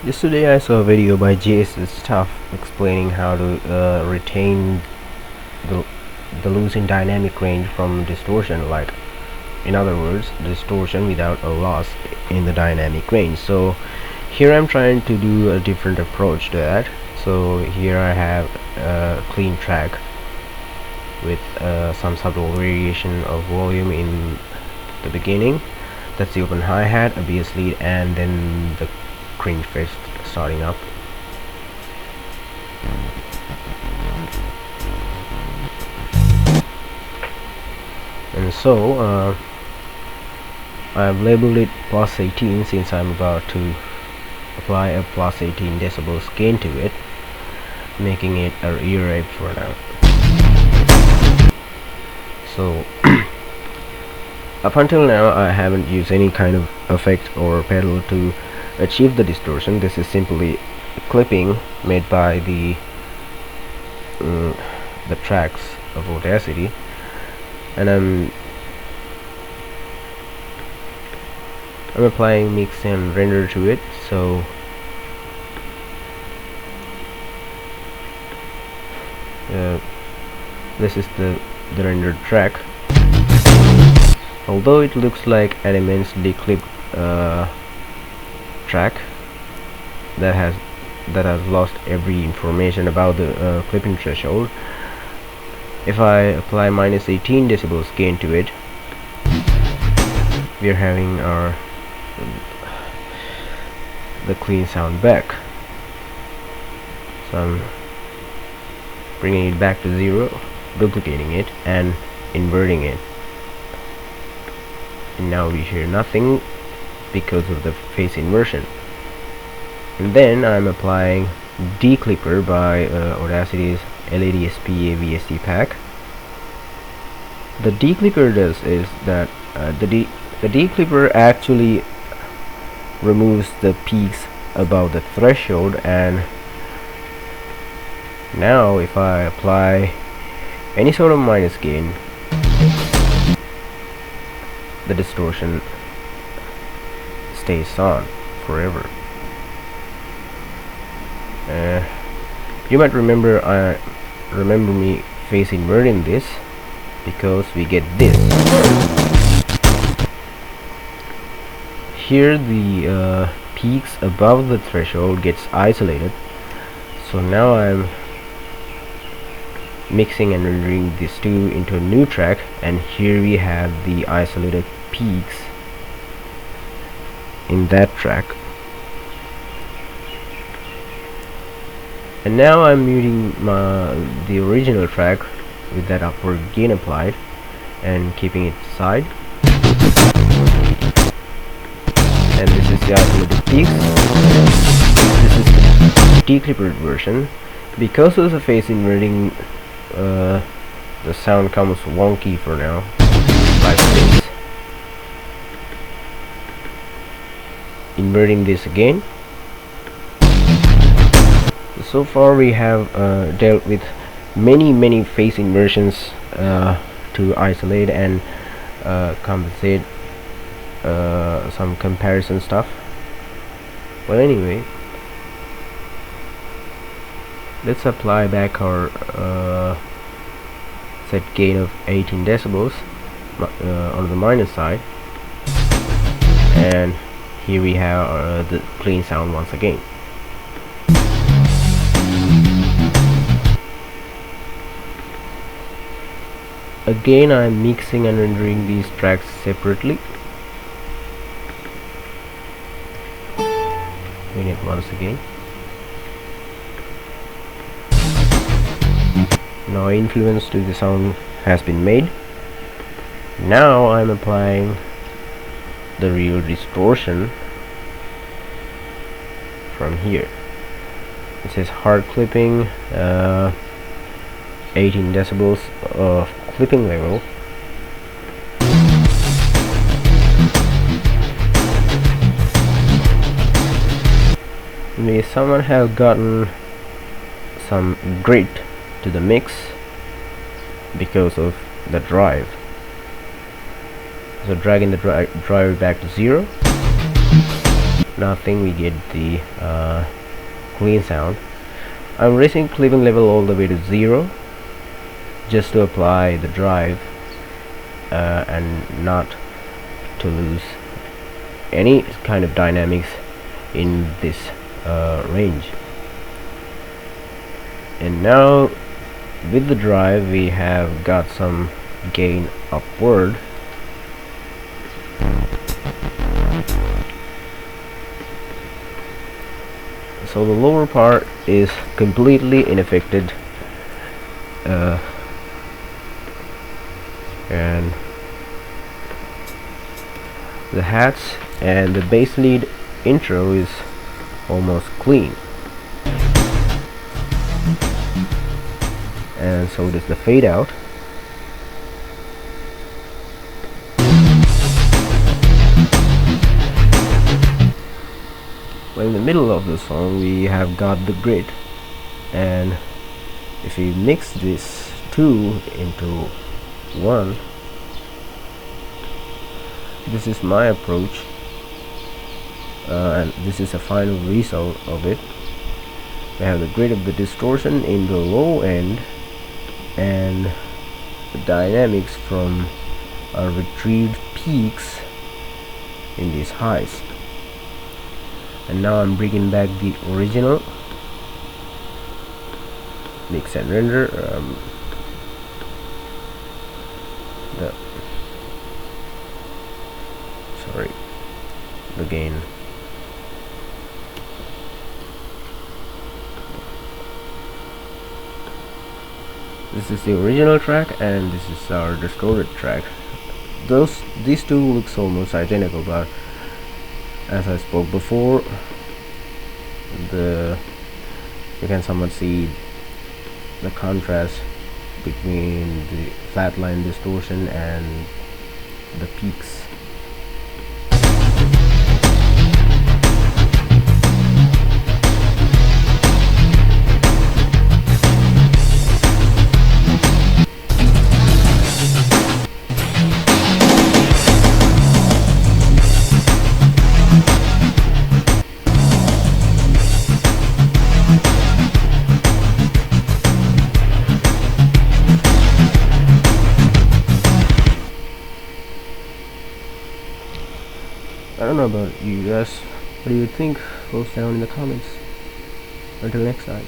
Yesterday I saw a video by JS's Stuff explaining how to retain the, the losing dynamic range from distortion, like in other words distortion without a loss in the dynamic range. So here I'm trying to do a different approach to that. So here I have a clean track with some subtle variation of volume in the beginning. That's the open hi-hat, a bass lead, and then the cringe fest starting up. And so I've labeled it plus 18 since I'm about to apply a plus 18 decibels gain to it, making it a ear rape for now. So up until now I haven't used any kind of effect or pedal to achieve the distortion. This is simply clipping made by the tracks of Audacity, and I'm applying mix and render to it. So this is the rendered track. Although it looks like an immensely clipped track that has lost every information about the clipping threshold, if I apply minus 18 decibels gain to it, we are having the clean sound back. So I'm bringing it back to 0, duplicating it and inverting it, and now we hear nothing because of the phase inversion. And then I'm applying declipper by Audacity's LADSP VST pack. The declipper does is that the declipper actually removes the peaks above the threshold, and now if I apply any sort of minus gain, the distortion stays on forever. You might remember me phase inverting this, because we get this. Here the peaks above the threshold gets isolated. So now I'm mixing and rendering these two into a new track, and here we have the isolated peaks in that track. And now I'm muting the original track with that upward gain applied and keeping it aside. And this is the isolated peaks. This is the declippered version. Because of the phase inverting, the sound comes wonky for now, like this. Inverting this again. So far we have dealt with many phase inversions to isolate and compensate some comparison stuff. Well, anyway, let's apply back our set gain of 18 decibels on the minus side, and here we have the clean sound once again. Again, I'm mixing and rendering these tracks separately. Doing it once again. Now influence to the sound has been made. Now I'm applying the real distortion from here. It says hard clipping, 18 decibels of clipping level. May someone have gotten some grit to the mix because of the drive. So dragging the drive back to 0, nothing, we get the clean sound. I'm raising clipping level all the way to 0 just to apply the drive and not to lose any kind of dynamics in this range. And now with the drive we have got some gain upward. So the lower part is completely unaffected, and the hats and the bass lead intro is almost clean, and so does the fade out. Well, in the middle of the song we have got the grid, and if we mix this two into one, this is my approach, and this is a final result of it. We have the grid of the distortion in the low end and the dynamics from our retrieved peaks in these highs. And now I'm bringing back the original mix and render, the gain. This is the original track and this is our distorted track. These two looks almost identical, but as I spoke before, you can somewhat see the contrast between the flatline distortion and the peaks. I don't know about you guys. What do you think? Post down in the comments. Until next time.